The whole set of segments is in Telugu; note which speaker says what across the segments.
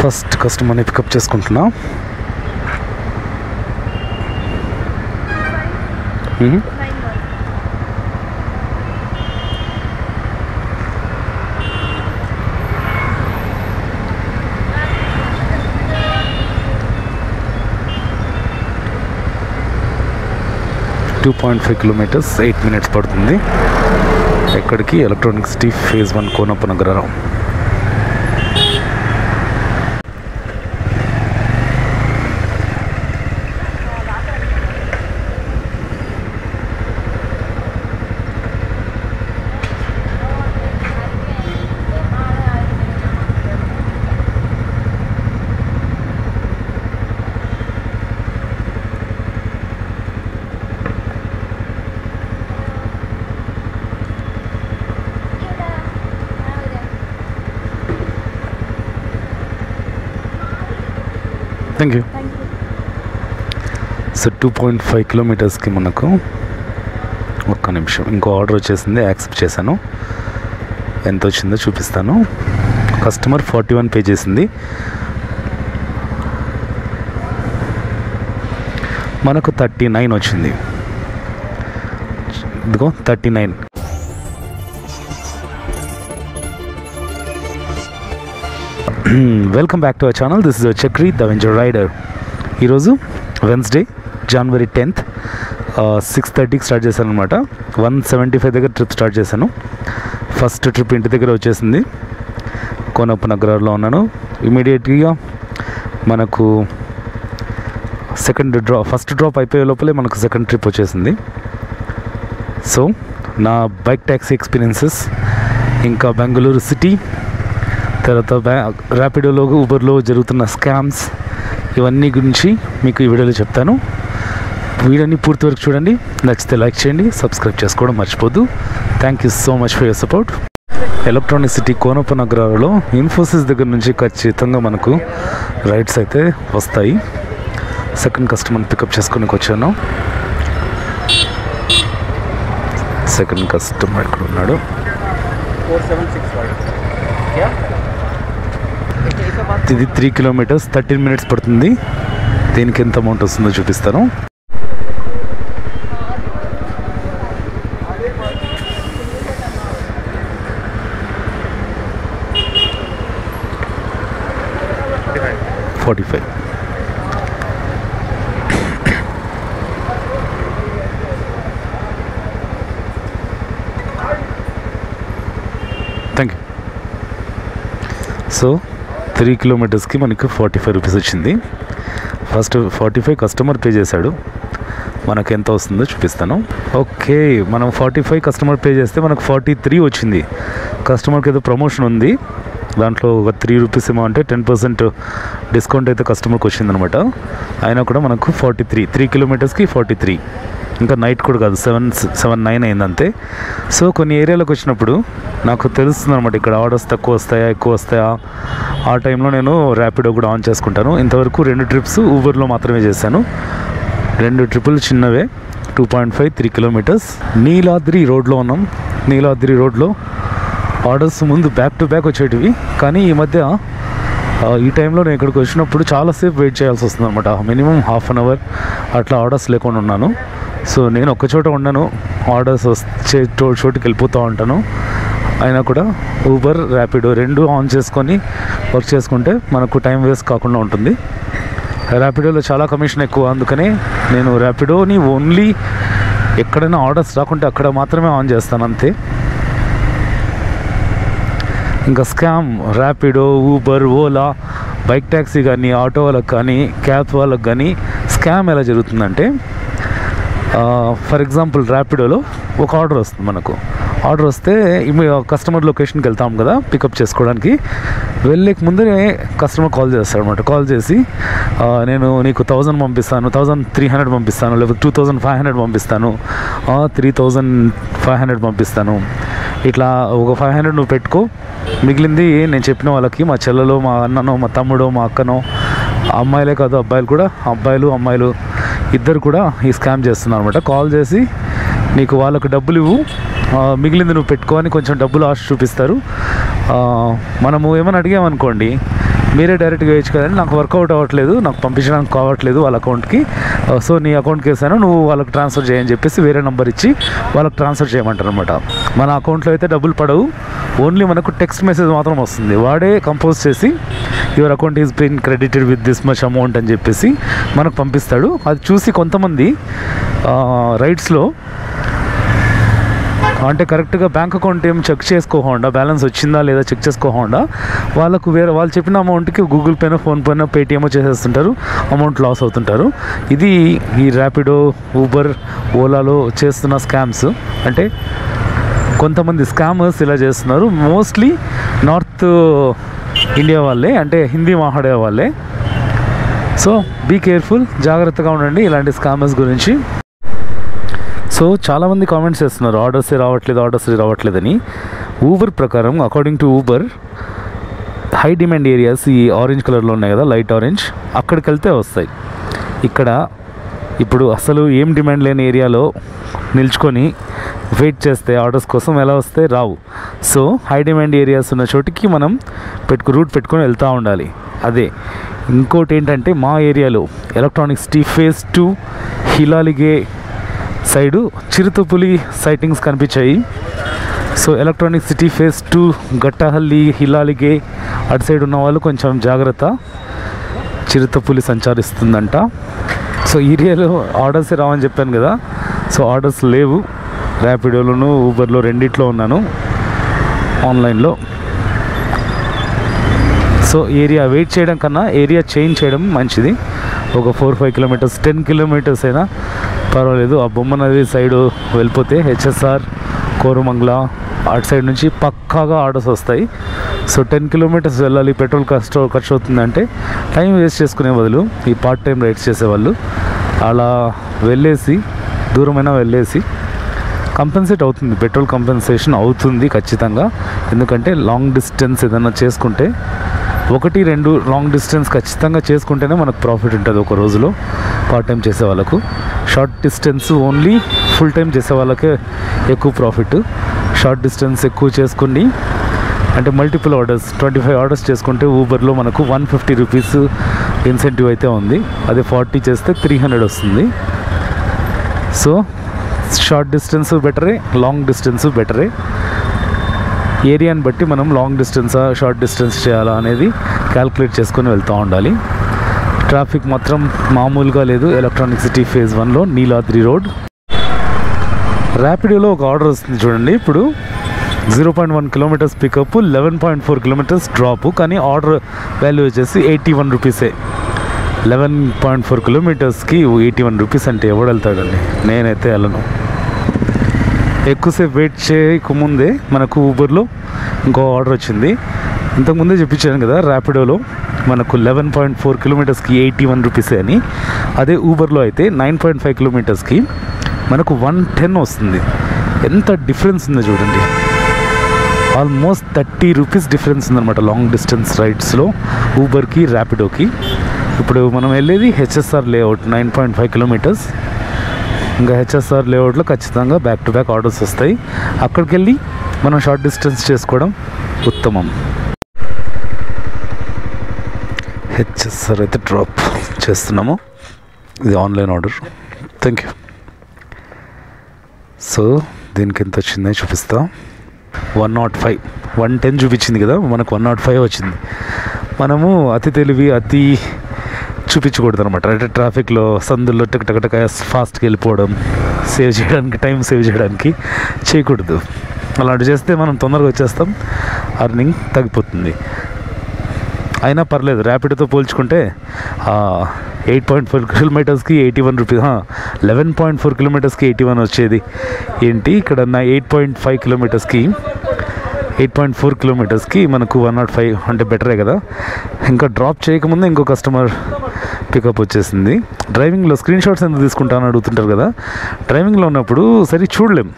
Speaker 1: ఫస్ట్ కస్టమర్ని పికప్ చేసుకుంటున్నా. టూ 2.5 కిలోమీటర్స్ 8 minutes పడుతుంది. ఎక్కడికి? Electronic city phase 1 Konappanagaram. Thank you. So 2.5 కిలోమీటర్స్కి మనకు ఒక్క నిమిషం ఇంకో ఆర్డర్ వచ్చేసింది, యాక్సెప్ట్ చేశాను. ఎంత వచ్చిందో చూపిస్తాను. కస్టమర్ 41 పే చేసింది, మనకు 39 వచ్చింది. ఇదిగో 39. Welcome back to our channel. This is Chakri the venture rider. ఈరోజు వెన్స్డే January 10th 6:30కి స్టార్ట్ చేశాను అనమాట. 175 దగ్గర ట్రిప్ స్టార్ట్ చేశాను. ఫస్ట్ ట్రిప్ ఇంటి దగ్గర వచ్చేసింది. కోనప్పనగరంలో ఉన్నాను. ఇమీడియట్గా మనకు ఫస్ట్ డ్రాప్ అయిపోయే లోపలే మనకు సెకండ్ ట్రిప్ వచ్చేసింది. సో నా బైక్ ట్యాక్సీ ఎక్స్పీరియన్సెస్, ఇంకా బెంగళూరు సిటీ, తర్వాత ర్యాపిడోలో ఊబర్లో జరుగుతున్న స్కామ్స్, ఇవన్నీ గురించి మీకు ఈ వీడియోలో చెప్తాను. వీడియోని పూర్తి వరకు చూడండి. నచ్చితే లైక్ చేయండి, సబ్స్క్రైబ్ చేసుకోవడం మర్చిపోద్దు. Thank you so much for your support. Electronic city కోనప్పనగరంలో ఇన్ఫోసిస్ దగ్గర నుంచి ఖచ్చితంగా మనకు రైడ్స్ అయితే వస్తాయి. సెకండ్ కస్టమర్ని పికప్ చేసుకుని వచ్చాను. సెకండ్ కస్టమర్ ఇక్కడ ఉన్నాడు.
Speaker 2: 4765.
Speaker 1: ఇది 3 కిలోమీటర్స్ 13 minutes పడుతుంది. దీనికి ఎంత అమౌంట్ వస్తుందో చూపిస్తాను. $45. Thank you. సో 3 కిలోమీటర్స్కి మనకు 45 రూపీస్ వచ్చింది. ఫస్ట్ 45 కస్టమర్ పే చేశాడు. మనకు ఎంత వస్తుందో చూపిస్తాను. ఓకే, మనం 45 కస్టమర్ పే చేస్తే మనకు 43 వచ్చింది. కస్టమర్కి ఏదో ప్రమోషన్ ఉంది, దాంట్లో ఒక 3 రూపీస్ ఏమో అంటే 10% డిస్కౌంట్ అయితే కస్టమర్కి వచ్చిందనమాట. అయినా కూడా మనకు 43, 3 కిలోమీటర్స్కి 43. ఇంకా నైట్ కూడా కాదు, 7-9 అయింది అంతే. సో కొన్ని ఏరియాలకు వచ్చినప్పుడు నాకు తెలుస్తుంది అనమాట, ఇక్కడ ఆర్డర్స్ తక్కువ వస్తాయా ఎక్కువ వస్తాయా. ఆ టైంలో నేను ర్యాపిడో కూడా ఆన్ చేసుకుంటాను. ఇంతవరకు 2 ట్రిప్స్ ఊబర్లో మాత్రమే చేశాను. 2 ట్రిప్పులు చిన్నవే, 2.5 3 కిలోమీటర్స్. నీలాద్రి రోడ్లో ఉన్నాం. నీలాద్రి రోడ్లో ఆర్డర్స్ ముందు బ్యాక్ టు బ్యాక్ వచ్చేటివి, కానీ ఈ మధ్య ఈ టైంలో నేను ఇక్కడికి వచ్చినప్పుడు చాలాసేపు వెయిట్ చేయాల్సి వస్తుంది అనమాట. మినిమం ½ an hour అట్లా ఆర్డర్స్ లేకుండా ఉన్నాను. సో నేను ఒక్క చోట ఉండను, ఆర్డర్స్ వచ్చే చోటుకి వెళ్ళిపోతూ ఉంటాను. అయినా కూడా ఊబర్ ర్యాపిడో 2 ఆన్ చేసుకొని వర్క్ చేసుకుంటే మనకు టైం వేస్ట్ కాకుండా ఉంటుంది. ర్యాపిడోలో చాలా కమిషన్ ఎక్కువ, అందుకని నేను ర్యాపిడోని ఓన్లీ ఎక్కడైనా ఆర్డర్స్ రాకుంటే అక్కడ మాత్రమే ఆన్ చేస్తాను అంతే. ఇంకా scam Rapido, Uber, Ola, bike taxi కానీ, ఆటో వాళ్ళకి కానీ, క్యాబ్ వాళ్ళకి కానీ స్కామ్ ఎలా జరుగుతుందంటే, ఫర్ ఎగ్జాంపుల్ ర్యాపిడోలో ఒక ఆర్డర్ వస్తుంది. మనకు ఆర్డర్ వస్తే కస్టమర్ లొకేషన్కి వెళ్తాం కదా పికప్ చేసుకోవడానికి. వెళ్ళేక ముందే కస్టమర్ కాల్ చేస్తాడు అనమాట. కాల్ చేసి నేను నీకు 1000 పంపిస్తాను, 1300 పంపిస్తాను, లేకపోతే 2500 పంపిస్తాను, 3500 పంపిస్తాను. ఇట్లా ఒక 500 నువ్వు పెట్టుకో, మిగిలింది నేను చెప్పిన వాళ్ళకి, మా చెల్లెలో, మా అన్ననో, మా తమ్ముడో, మా అక్కనో, అమ్మాయిలే కాదు అబ్బాయిలు కూడా, అమ్మాయిలు ఇద్దరు కూడా ఈ స్కామ్ చేస్తున్నారు అనమాట. కాల్ చేసి నీకు వాళ్ళకు డబ్బులు ఇవ్వు, మిగిలింది నువ్వు పెట్టుకో అని కొంచెం డబ్బులు ఆశ చూపిస్తారు. మనము ఏమైనా అడిగామనుకోండి, మీరే డైరెక్ట్గా వేయచ్చు కదండి, నాకు వర్కౌట్ అవ్వట్లేదు, నాకు పంపించడానికి కావట్లేదు వాళ్ళ అకౌంట్కి, సో నీ అకౌంట్కి వేసాను, నువ్వు వాళ్ళకి ట్రాన్స్ఫర్ చేయని చెప్పేసి వేరే నెంబర్ ఇచ్చి వాళ్ళకి ట్రాన్స్ఫర్ చేయమంటారు అనమాట. మన అకౌంట్లో అయితే డబ్బులు పడవు, ఓన్లీ మనకు టెక్స్ట్ మెసేజ్ మాత్రం వస్తుంది. వాడే కంపోజ్ చేసి your account is been credited with this much amount అని చెప్పేసి మనకు పంపిస్తాడు. అది చూసి కొంతమంది రైడ్స్లో అంటే కరెక్ట్గా బ్యాంక్ అకౌంట్ ఏం చెక్ చేసుకోకుండా, బ్యాలెన్స్ వచ్చిందా లేదా చెక్ చేసుకోకుండా వాళ్ళకు వాళ్ళు చెప్పిన అమౌంట్కి గూగుల్ పేనో ఫోన్పేనో పేటిఎమో చేసేస్తుంటారు, అమౌంట్ లాస్ అవుతుంటారు. ఇది ఈ ర్యాపిడో, ఊబర్, ఓలాలో చేస్తున్న స్కామ్స్. అంటే కొంతమంది స్కామర్స్ ఇలా చేస్తున్నారు. మోస్ట్లీ నార్త్ ఇండియా వాళ్ళే, అంటే హిందీ మాట్లాడే వాళ్ళే. సో బీ కేర్ఫుల్, జాగ్రత్తగా ఉండండి ఇలాంటి స్కామర్స్ గురించి. సో చాలామంది కామెంట్స్ చేస్తున్నారు ఆర్డర్సే రావట్లేదని. ఊబర్ ప్రకారం, according to Uber, high demand areas ఈ ఆరెంజ్ కలర్లో ఉన్నాయి కదా, లైట్ ఆరెంజ్, అక్కడికి వెళ్తే వస్తాయి. ఇక్కడ ఇప్పుడు అసలు ఏం డిమాండ్ లేని ఏరియాలో నిల్చుకొని వెయిట్ చేస్తే ఆర్డర్స్ కోసం ఎలా వస్తే రావు. సో హై డిమాండ్ ఏరియాస్ ఉన్న చోటికి మనం రూట్ పెట్టుకొని వెళ్తూ ఉండాలి. అదే ఇంకోటి ఏంటంటే, మా ఏరియాలో ఎలక్ట్రానిక్ సిటీ ఫేజ్ 2 హిలాలిగే సైడు చిరుతపులి సైటింగ్స్ కనిపించాయి. సో ఎలక్ట్రానిక్ సిటీ ఫేజ్ 2 గట్టహల్లి, హిలాలిగే అటు సైడ్ ఉన్న వాళ్ళు కొంచెం జాగ్రత్త, చిరుతపులి సంచరిస్తుందంట. సో ఏరియాలో ఆర్డర్స్ రావని చెప్పాను కదా, సో ఆర్డర్స్ లేవు. ర్యాపిడోలోను ఊబర్లో రెండిట్లో ఉన్నాను ఆన్లైన్లో. సో ఏరియా వెయిట్ చేయడం కన్నా ఏరియా చేంజ్ చేయడం మంచిది. ఒక 4-5 కిలోమీటర్స్, 10 కిలోమీటర్స్ అయినా పర్వాలేదు. ఆ బొమ్మ నది సైడు వెళ్ళిపోతే హెచ్ఎస్ఆర్, కోరమంగళ అటు సైడ్ నుంచి పక్కాగా ఆర్డర్స్ వస్తాయి. సో 10 కిలోమీటర్స్ వెళ్ళాలి, పెట్రోల్ ఖర్చు అవుతుందంటే టైం వేస్ట్ చేసుకునే బదులు ఈ పార్ట్ టైం రైడ్స్ చేసేవాళ్ళు అలా వెళ్ళేసి, దూరమైనా వెళ్ళేసి కంపెన్సేట్ అవుతుంది, పెట్రోల్ కంపెన్సేషన్ అవుతుంది ఖచ్చితంగా. ఎందుకంటే లాంగ్ డిస్టెన్స్ ఏదైనా చేసుకుంటే, 1-2 లాంగ్ డిస్టెన్స్ ఖచ్చితంగా చేసుకుంటేనే మనకు ప్రాఫిట్ ఉంటుంది ఒక రోజులో పార్ట్ టైం చేసే వాళ్ళకు. Short distance only full time చేసే వాళ్ళకే ఎక్కువ ప్రాఫిట్. షార్ట్ డిస్టెన్స్ ఎక్కువ చేసుకుని అంటే మల్టిపుల్ ఆర్డర్స్, 25 ఆర్డర్స్ చేసుకుంటే ఊబర్లో మనకు 150 రూపీస్ ఇన్సెంటివ్ అయితే ఉంది. అదే 40 చేస్తే 300 వస్తుంది. సో షార్ట్ డిస్టెన్స్ బెటరే, లాంగ్ డిస్టెన్స్ బెటరే. ఏరియాని బట్టి మనం లాంగ్ డిస్టెన్సా షార్ట్ డిస్టెన్స్ చేయాలా అనేది క్యాల్కులేట్ చేసుకొని వెళ్తూ ఉండాలి. ట్రాఫిక్ మాత్రం మామూలుగా లేదు ఎలక్ట్రానిక్ సిటీ ఫేజ్ 1లో నీలాద్రి రోడ్. ర్యాపిడోలో ఒక ఆర్డర్ వస్తుంది చూడండి. ఇప్పుడు 0.1 కిలోమీటర్స్ పికప్, 11.4 కిలోమీటర్స్ డ్రాప్, కానీ ఆర్డర్ వాల్యూ వచ్చేసి 81 రూపీసే. 11.4 కిలోమీటర్స్కి 81 రూపీస్ అంటే ఎవడు వెళ్తాడండి? నేనైతే వెళ్ళను. ఎక్కువసేపు వెయిట్ చేయకముందే మనకు ఊబర్లో ఇంకో ఆర్డర్ వచ్చింది. ఇంతకుముందే చెప్పించాను కదా, ర్యాపిడోలో మనకు 11.4 కిలోమీటర్స్కి 81 రూపీసే అని. అదే ఊబర్లో అయితే 9.5 కిలోమీటర్స్కి మనకు 110 వస్తుంది. ఎంత డిఫరెన్స్ ఉందో చూడండి, ఆల్మోస్ట్ 30 రూపీస్ డిఫరెన్స్ ఉందన్నమాట లాంగ్ డిస్టెన్స్ రైడ్స్లో ఊబర్కి, ర్యాపిడోకి. ఇప్పుడు మనం వెళ్ళేది హెచ్ఎస్ఆర్ లేఅవుట్ 9.5 కిలోమీటర్స్. ఇంకా హెచ్ఎస్ఆర్ లేఅవుట్లో ఖచ్చితంగా బ్యాక్ టు బ్యాక్ ఆర్డర్స్ వస్తాయి. అక్కడికి వెళ్ళి మనం షార్ట్ డిస్టెన్స్ చేసుకోవడం ఉత్తమం. హెచ్ఎస్ఆర్ అయితే డ్రాప్ చేస్తున్నాము. ఇది online order. Thank you. So దీనికి ఎంత వచ్చిందో చూపిస్తా. 105, 110 చూపించింది కదా, మనకు 105 వచ్చింది. మనము అతి తెలివి, అతి చూపించకూడదు అనమాట. అంటే ట్రాఫిక్లో సందుల్లో టక ఫాస్ట్గా వెళ్ళిపోవడం, సేవ్ చేయడానికి, టైం సేవ్ చేయడానికి చేయకూడదు. అలాంటి చేస్తే మనం తొందరగా వచ్చేస్తాం, అర్నింగ్ తగ్గిపోతుంది. అయినా పర్లేదు, ర్యాపిడోతో పోల్చుకుంటే 8.4 కిలోమీటర్స్కి 81 రూపీస్, 11.4 కిలోమీటర్స్కి 81 వచ్చేది ఏంటి, ఇక్కడ నా 8.5 కిలోమీటర్స్కి 8.4 కిలోమీటర్స్కి మనకు 105 అంటే బెటరే కదా. ఇంకా డ్రాప్ చేయకముందే ఇంకో కస్టమర్ పికప్ వచ్చేసింది. డ్రైవింగ్లో స్క్రీన్ షాట్స్ ఎందుకు తీసుకుంటానని అడుగుతుంటారు కదా. డ్రైవింగ్లో ఉన్నప్పుడు సరి చూడలేం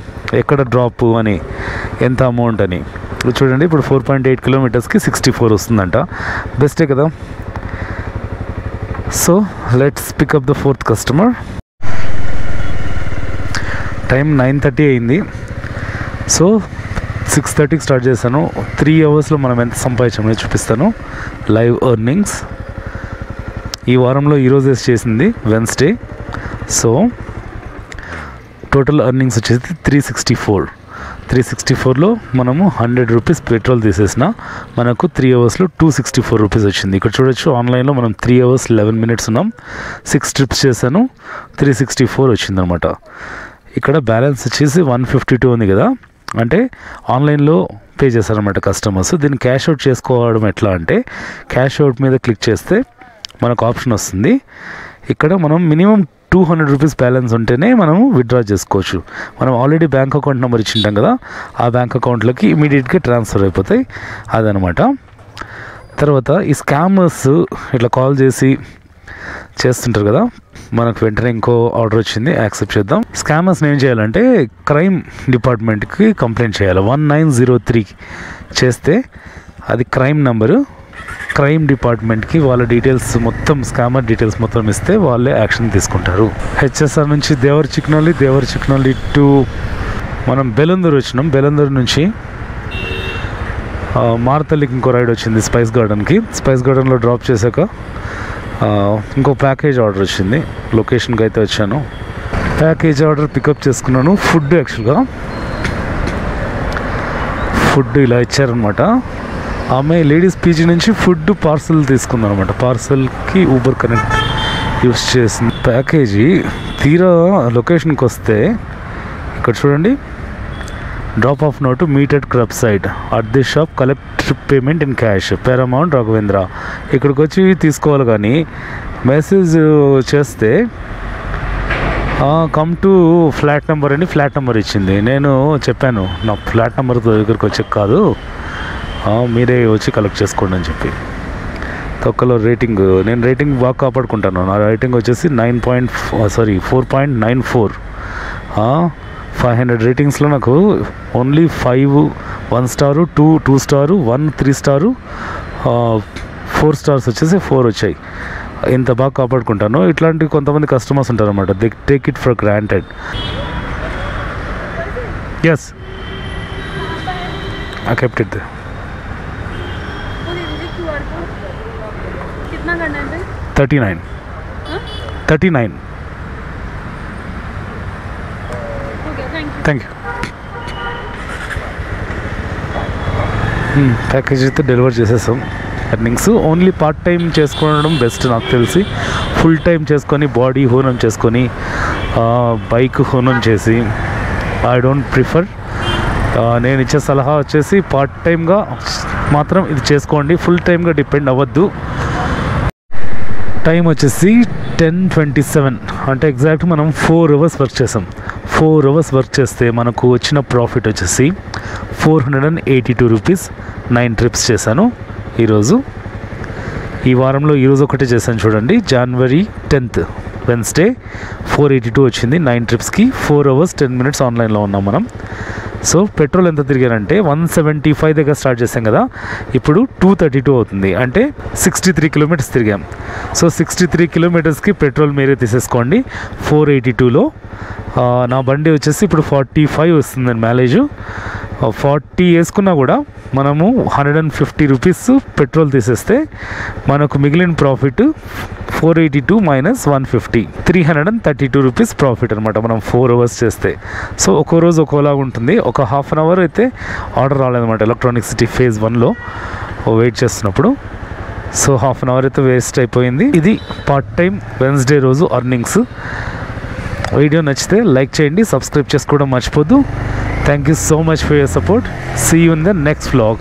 Speaker 1: ఎక్కడ డ్రాప్ అని, ఎంత అమౌంట్ అని. చూడండి, ఇప్పుడు 4.8 కిలోమీటర్స్కి 64 వస్తుందంట. బెస్టే కదా. So let's pick up the 4th customer. Time 9:30 అయింది. సో 6:30కి స్టార్ట్ చేశాను. 3 అవర్స్లో మనం ఎంత సంపాదించామని చూపిస్తాను. లైవ్ ఎర్నింగ్స్ ఈ వారంలో ఈరోజు చేసింది వెన్స్డే. సో టోటల్ ఎర్నింగ్స్ వచ్చేసి 364లో మనము 100 రూపీస్ పెట్రోల్ తీసేసిన మనకు 3 అవర్స్లో 264 రూపీస్ వచ్చింది. ఇక్కడ చూడొచ్చు ఆన్లైన్లో మనం 3 అవర్స్ 11 మినిట్స్ ఉన్నాం. 6 ట్రిప్స్ చేశాను, 364 వచ్చిందనమాట. ఇక్కడ బ్యాలెన్స్ వచ్చేసి 152 ఉంది కదా, అంటే ఆన్లైన్లో పే చేశారనమాట కస్టమర్స్. దీన్ని క్యాష్ అవుట్ చేసుకోవడం ఎట్లా అంటే క్యాష్ అవుట్ మీద క్లిక్ చేస్తే మనకు ఆప్షన్ వస్తుంది. ఇక్కడ మనం మినిమం 200 రూపీస్ బ్యాలెన్స్ ఉంటేనే మనము విత్డ్రా చేసుకోవచ్చు. మనం ఆల్రెడీ బ్యాంక్ అకౌంట్ నెంబర్ ఇచ్చింటాం కదా, ఆ బ్యాంక్ అకౌంట్లోకి ఇమీడియట్గా ట్రాన్స్ఫర్ అయిపోతాయి. అదనమాట. తర్వాత ఈ స్కామర్స్ ఇట్లా కాల్ చేసి చేస్తుంటారు కదా, మనకు వెంటనే ఇంకో ఆర్డర్ వచ్చింది, యాక్సెప్ట్ చేద్దాం. స్కామర్స్ని ఏం చేయాలంటే క్రైమ్ డిపార్ట్మెంట్కి కంప్లైంట్ చేయాలి. 1903 చేస్తే అది క్రైమ్ నెంబరు. క్రైమ్ డిపార్ట్మెంట్కి వాళ్ళ డీటెయిల్స్ మొత్తం, స్కామర్ డీటెయిల్స్ మొత్తం ఇస్తే వాళ్ళే యాక్షన్ తీసుకుంటారు. హెచ్ఎస్ఆర్ నుంచి దేవర్ చిక్నోలి టు మనం బెలందూర్ వచ్చినాం. బెలందూర్ నుంచి మారతల్లికి ఇంకో రైడ్ వచ్చింది స్పైస్ గార్డెన్కి. స్పైస్ గార్డెన్లో డ్రాప్ చేశాక ఇంకో ప్యాకేజ్ ఆర్డర్ వచ్చింది. లొకేషన్కి అయితే వచ్చాను. ప్యాకేజ్ ఆర్డర్ పికప్ చేసుకున్నాను. ఫుడ్ యాక్చువల్గా ఫుడ్ ఇలా ఇచ్చారనమాట. ఆమె లేడీస్ పీజీ నుంచి ఫుడ్ పార్సల్ తీసుకుందాం అనమాట. పార్సల్కి ఊబర్ కనెక్ట్ యూస్ చేసింది. ప్యాకేజీ తీరా లొకేషన్కి వస్తే ఇక్కడ చూడండి, drop of note meet at club side at the shop, collect payment in cash, Paramount Raghavendra. ఇక్కడికి వచ్చి తీసుకోవాలి, కానీ మెసేజ్ చేస్తే కమ్ టు ఫ్లాట్ నెంబర్ అని ఫ్లాట్ నెంబర్ ఇచ్చింది. నేను చెప్పాను నా ఫ్లాట్ నెంబర్ దగ్గరికి వచ్చే కాదు, మీరే వచ్చి కలెక్ట్ చేసుకోండి అని చెప్పి. తొక్కలో రేటింగ్, నేను రేటింగ్ బాగా కాపాడుకుంటాను. నా రేటింగ్ వచ్చేసి 4.94. 500 రేటింగ్స్లో నాకు only 5 1 star, 2 star, 1 3 star, 4 stars వచ్చేసి 4 వచ్చాయి. ఇంత బాగా కాపాడుకుంటాను. ఇట్లాంటి కొంతమంది కస్టమర్స్ ఉంటారు అనమాట, they take it for granted. Yes, I kept it.
Speaker 2: कितना करना है?
Speaker 1: 39.
Speaker 2: Okay,
Speaker 1: thank you. ప్యాకేజ్ అయితే డెలివర్ చేసేసాం. ఎర్నింగ్స్ ఓన్లీ పార్ట్ టైం చేసుకోవడం బెస్ట్ నాకు తెలిసి. ఫుల్ టైం చేసుకొని బాడీ హోనం చేసుకొని బైక్ హోనం చేసి ఐ డోంట్ ప్రిఫర్. నేను ఇచ్చే సలహా వచ్చేసి పార్ట్ టైంగా మాత్రం ఇది చేసుకోండి, ఫుల్ టైంగా డిపెండ్ అవ్వద్దు. టైం వచ్చేసి 10:27, అంటే ఎగ్జాక్ట్ మనం 4 అవర్స్ వర్క్ చేసాం. 4 అవర్స్ వర్క్ చేస్తే మనకు వచ్చిన ప్రాఫిట్ వచ్చేసి 482 రూపీస్. 9 ట్రిప్స్ చేశాను ఈరోజు. ఈ వారంలో ఈరోజు ఒకటే చేశాను చూడండి, January 10th వెన్స్డే 482 వచ్చింది 9 ట్రిప్స్కి. 4 అవర్స్ 10 మినిట్స్ ఆన్లైన్లో ఉన్నాం మనం. సో పెట్రోల్ ఎంత తిరిగానంటే 175 దగ్గర స్టార్ట్ చేసాం కదా, ఇప్పుడు 232 అవుతుంది, అంటే 63 కిలోమీటర్స్ తిరిగాం. సో 63 కిలోమీటర్స్కి పెట్రోల్ మీరే తీసేసుకోండి. 482లో నా బండి వచ్చేసి ఇప్పుడు 45 వస్తుందండి మైలేజ్. 40 వేసుకున్నా కూడా మనము 150 రూపీస్ పెట్రోల్ తీసేస్తే మనకు మిగిలిన ప్రాఫిట్ 482 మైనస్ 150, 332 రూపీస్ ప్రాఫిట్ అనమాట మనం 4 అవర్స్ చేస్తే. సో ఒక్కో రోజు ఒక్కోలా ఉంటుంది. ఒక హాఫ్ అన్ అవర్ అయితే ఆర్డర్ రాలేదన్నమాట ఎలక్ట్రానిక్ సిటీ ఫేజ్ 1లో వెయిట్ చేస్తున్నప్పుడు. సో హాఫ్ అన్ అవర్ అయితే వేస్ట్ అయిపోయింది. ఇది పార్ట్ టైం వెన్స్డే రోజు అర్నింగ్స్. వీడియో నచ్చితే లైక్ చేయండి, సబ్స్క్రైబ్ చేసుకోవడం మర్చిపోద్దు. Thank you so much for your support. See you in the next vlog.